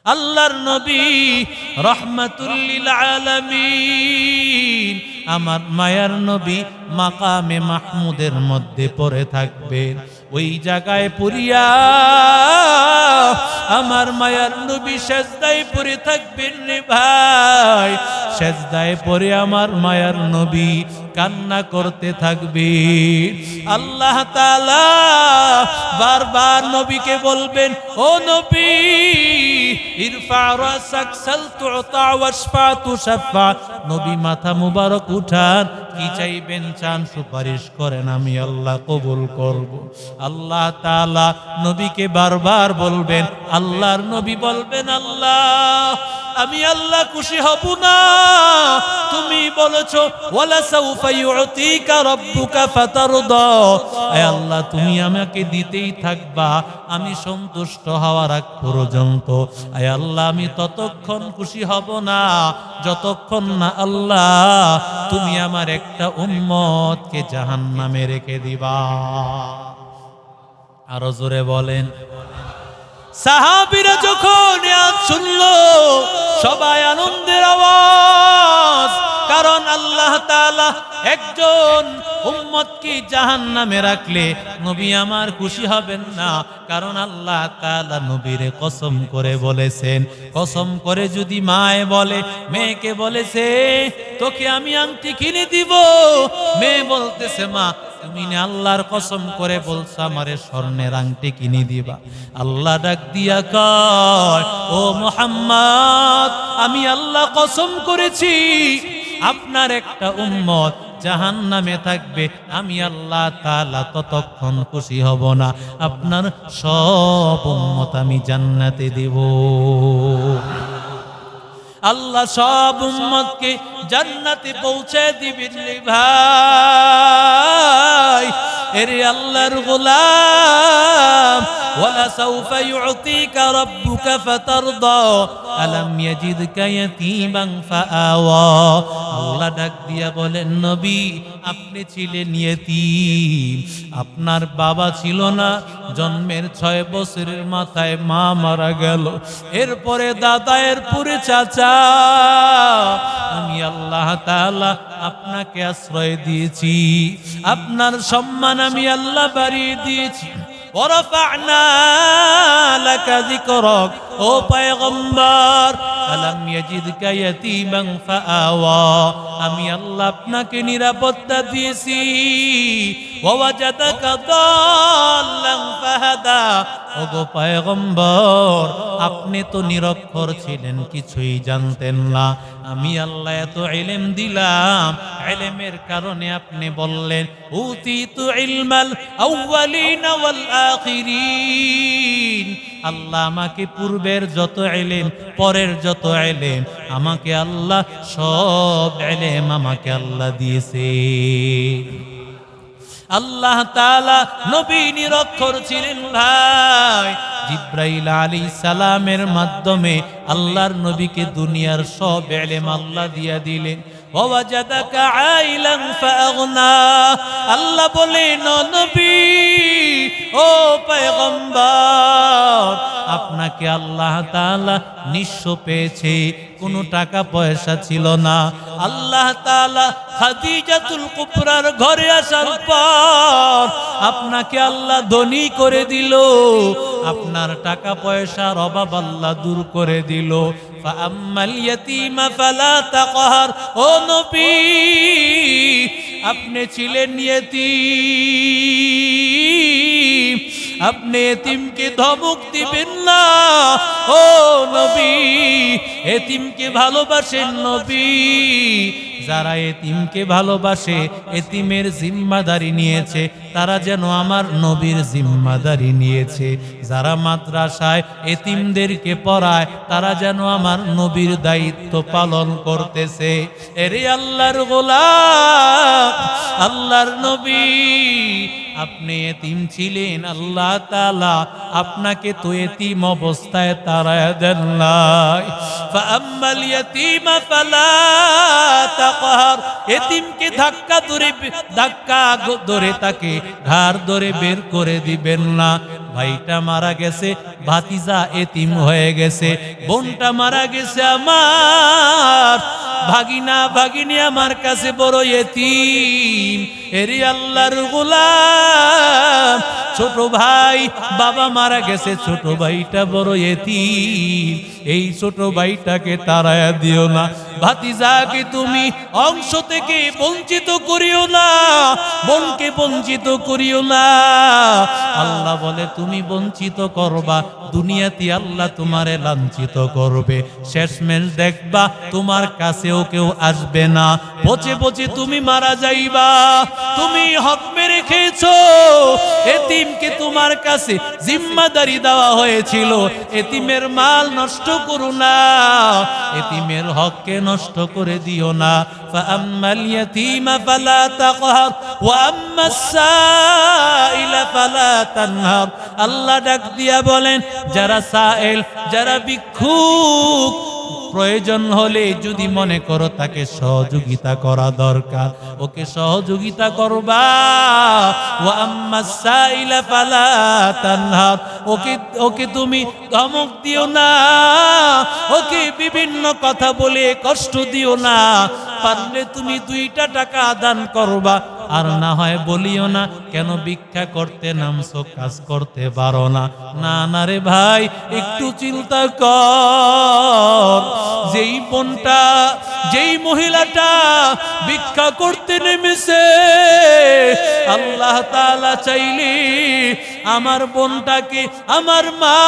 আল্লাহর নবী রাহমাতুল লিল আলামিন, আমার মায়ার নবী মাকামে মাহমুদের মধ্যে পড়ে থাকবেন। ওই জায়গায় পড়িয়া আমার মায়ার নবী সেজদায় পড়ে থাকবেন রে ভাই। সেজদায় পড়ে আমার মায়ার নবী কান্না করতে থাকবে। আল্লাহ তাআলা বারবার নবীকে বলবেন, ও নবী ইরফা রাসাক সাল তুতা ওয়াশফা তুশফা। নবী মাথা মুবারক উঠান, কি চাইবেন চান, সুপারিশ করেন, আমি আল্লাহ কবুল করব। আল্লাহ তাআলা নবীকে বারবার বলবেন। আল্লাহর নবী বলবেন, আল্লাহ আমি আল্লাহ খুশি হব না? তুমি বলেছো ওয়ালা সাউফা ইউতিকা রাব্বুকা ফাতারদা। আয় আল্লাহ তুমি আমাকে দিতেই থাকবা, আমি সন্তুষ্ট হওয়ার আগ পর্যন্ত। আয় আল্লাহ আমি ততক্ষণ খুশি হব না যতক্ষণ না আল্লাহ তুমি আমার একটা উম্মতকে জাহান্নামে রেখে দিবা। আরো জোরে বলেন। সাহাবীরা যখন আয়াত শুনলো সবাই আনন্দের আওয়াজ, কারণ আল্লাহ তাআলা একজন উম্মতকে জাহান্নামে রাখলে নবী আমার খুশি হবেন না। কারণ আল্লাহ তাআলা নবীরে কসম করে বলেছেন, কসম করে যদি মায়ে বলে, মেয়েকে বলেছে তোকে আমি আংটি কিনে দিব, মেয়ে বলতেছে মা তুমি না আল্লাহর কসম করে বলছো আমারে স্বর্ণের আংটি কিনে দিবা। আল্লাহ ডাক দিয়া কয়, ও মুহাম্মদ আমি আল্লাহ কসম করেছি আপনার একটা উম্মত জাহান্নামে থাকবে, আমি আল্লাহ তাআলা ততক্ষণ খুশি হব না আপনার সব উম্মত আমি জান্নাতে দেব। আল্লাহ সব উম্মতকে জান্নাতে পৌঁছে দিবেন রে ভাই। এরে আল্লাহর গোলাম, ওয়ালা সাউফা ইউতিকা রাব্বুকা ফাতারদা আলাম ইয়াজিদকা ইয়াতীমান ফাআওয়া। আল্লাহ ডাক দিয়া বলেন, নবী আপনি ছিলেন ইয়েতিম, আপনার বাবা ছিল না, জন্মের 6 বছরের মাথায় মা মারা গেল, এরপরে দাদা, এরপরে চাচা। আমি আল্লাহ তাআলা আপনাকে আশ্রয় দিয়েছি, আপনার সম্মান আমি আল্লাহ বাড়িয়ে দিয়েছি। ওয়ারাফা'না লাকা যিকরাক, ও পয়গম্বর আলাম ইয়াজিদকা ইয়াতীমান ফাআওয়া, আমি আল্লাহ আপনাকে নিরাপত্তা দিয়েছি। ওয়াওয়াজাদাকা দাল্লান ফাহাদা, ওগো পয়গম্বর আপনি তো নিরক্ষর ছিলেন, কিছুই জানতেন না, আমি আল্লাহ এত ইলম দিলাম, ইলমের কারণে আপনি বললেন উতিতু ইলমাল আউয়ালিন ওয়াল আখিরিন। আল্লাহ আমাকে পূর্বের যত ইলম, পরের যত ইলম, আমাকে আল্লাহ সব ইলম আমাকে আল্লাহ দিয়েছে। আল্লাহ তাআলা নবী নিরক্ষর ছিলেন ভাই। জিব্রাইল আলাইহিস সালামের মাধ্যমে আল্লাহর নবীকে দুনিয়ার সব ইলম আল্লাহ দিয়া দিলেন। ওয়াজাদাকা আইলান ফাআগনা, আল্লাহ বলেন নবী ও পয়গম্বর আপনাকে আল্লাহ তাআলা নিঃস্ব পেয়েছে, কোনো টাকা পয়সা ছিল না। আল্লাহ তাআলা খাদিজাতুল কুবরার ঘরে আসার পর আপনাকে আল্লাহ ধনী করে দিল, আপনার টাকা পয়সার অভাব আল্লাহ দূর করে দিল। ফাআম্মাল ইয়াতীমা ফালা তাকহার, ও নবী আপনি ছিলেন ইয়েতীম, আপনি এতিমকে ধমক দিবেন না। ও নবী এতিমকে ভালোবাসেন নবী, যারা এতিমকে ভালোবাসে, এতিমের জিম্মাদারি নিয়েছে, তারা যেন আমার নবীর জিম্মাদারি নিয়েছে। যারা মাদ্রাসায় এতিমদেরকে পড়ায়, তারা যেন আমার নবীর দায়িত্ব পালন করতেছে। এরে আল্লাহর গোলাম, আল্লাহর নবী আপনি এতিম ছিলেন, আল্লাহ তাআলা আপনাকে তো এতিম অবস্থায় তাড়ায় দেন নাই। ফাআম্মাল ইয়াতীমা ফালা তাকহার, এতিমকে ধাক্কা ধরে তাকে ঘাড় ধরে বের করে দিবেন না, ভাইটা মারা গেছে, ভাতিজা এতিম হয়ে গেছে, বোনটা মারা গেছে, আমার ভাগিনা ভাগিনী আমার কাছে বড় এতিম। এরি আল্লাহর গোলাম, ছোট ভাই বাবা মারা গেছে, ছোট ভাইটা বড় এতিম। এই ছোট ভাইটাকে তাড়ায়া দিও না, ভাতিজাকে তুমি অংশ থেকে বঞ্চিত করিও না, বোনকে বঞ্চিত করিও না। আল্লাহ বলে তুমি বঞ্চিত করবা, দুনিয়াতে আল্লাহ তোমারে লাঞ্ছিত করবে, শেষমেশ দেখবা তোমার কাছেও কেউ আসবে না, পচে পচে তুমি মারা যাইবা। তুমি হক মেরে খেয়েছো, এতিমকে তোমার কাছে জিম্মাদারি দেওয়া হয়েছিল, এতিমের মাল নষ্ট করো না, এতিমের হককে নষ্ট করে দিও না। ফাআম্মাল ইয়াতীমা ফালা তাকহার ওয়া আম্মাস সাইলা ফালা তানহার। আল্লাহ ডাক দিয়া বলেন, যারা সাইল, যারা ভিক্ষুক, প্রয়োজন হলে যদি মনে করো তাকে সহযোগিতা করা দরকার, ওকে সহযোগিতা করবা। ওয়া আম্মাস সাইলা ফালা তানহার, ওকে তুমি ধমক দিও না, ওকে বিভিন্ন কথা বলে কষ্ট দিও না। পারলে তুমি 2টা টাকা দান করবা, আর না হয় বলিও না কেন ভিক্ষা করতে নামছো, কাজ করতে পারো না। না না রে ভাই, একটু চিন্তা কর, যেই বোনটা, যেই মহিলাটা ভিক্ষা করতে নেমেছে, আল্লাহ তাআলা চাইলে আমার বোনটাকে, আমার মা,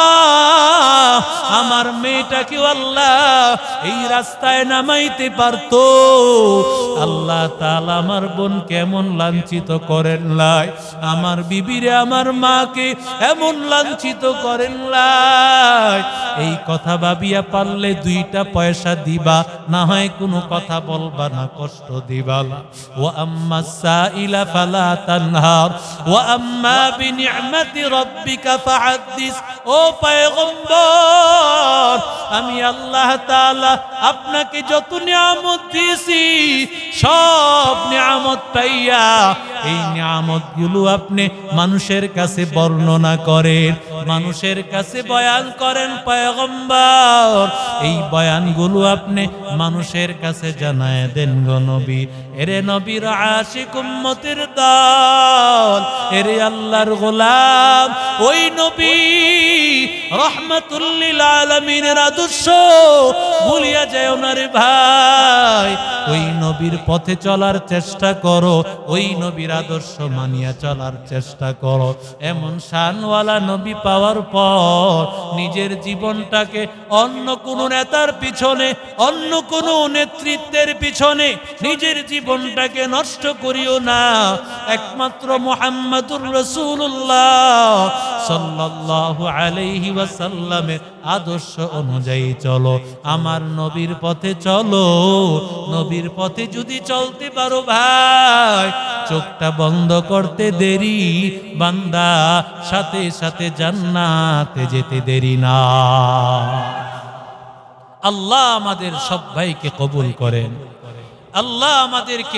আমার মেয়েটাকে আল্লাহ এই রাস্তায় নামাইতে পারতো। আল্লাহ তাআলা আমার বোন কেমন লাঞ্ছিত করেন লাই, আমার বিবিরে, আমার মাকে এমন লাঞ্ছিত করেন লাই। এই কথা ভাবিয়া পারলে 2টা পয়সা দিবা, না হয় কোনো কথা বলবা না, কষ্ট দিবা না। ওয়া আম্মাস সাইলা ফালা তানহার ওয়া আম্মা বিনি'মাতি রাব্বিকা ফাহাদ্দিস। ও পয়গম্বর, আমি আল্লাহ তাআলা আপনাকে যত নিয়ামত দিয়েছি, সব নিয়ামত পাইয়া এই নিয়ামতগুলো আপনি মানুষের কাছে বর্ণনা করেন, মানুষের কাছে বয়ান করেন পয়গম্বর। এই বয়ানগুলো আপনি মানুষের কাছে জানায় দেন গো নবী। এরে নবীর আশিক উম্মতের দল, এরে আল্লাহর গোলাম, ওই নবী রহমাতুল লিল আলামিনের আদর্শ ভুলিয়া যায় না রে ভাই। ওই নবীর পথে চলার চেষ্টা করো, ওই নবীর আদর্শ মানিয়া চলার চেষ্টা করো। এমন শানওয়ালা নবী পাওয়ার পর নিজের জীবনটাকে অন্য কোন নেতার পিছনে, অন্য কোন নেতৃত্বের পিছনে নিজের জীবনটাকে নষ্ট করিও না। একমাত্র মুহাম্মদুর রাসূলুল্লাহ সাল্লাল্লাহু আলাইহি ওয়াসাল্লামের আদর্শ অনুযায়ী চলো, আমার নবীর পথে চলো। নবীর পথে যদি চলতে পারো ভাই, চোখটা বন্ধ করতে দেরি, বান্দা সাথে সাথে জান্নাতে যেতে দেরি না। আল্লাহ আমাদের সব ভাইকে কবুল করেন, আল্লাহ আমাদেরকে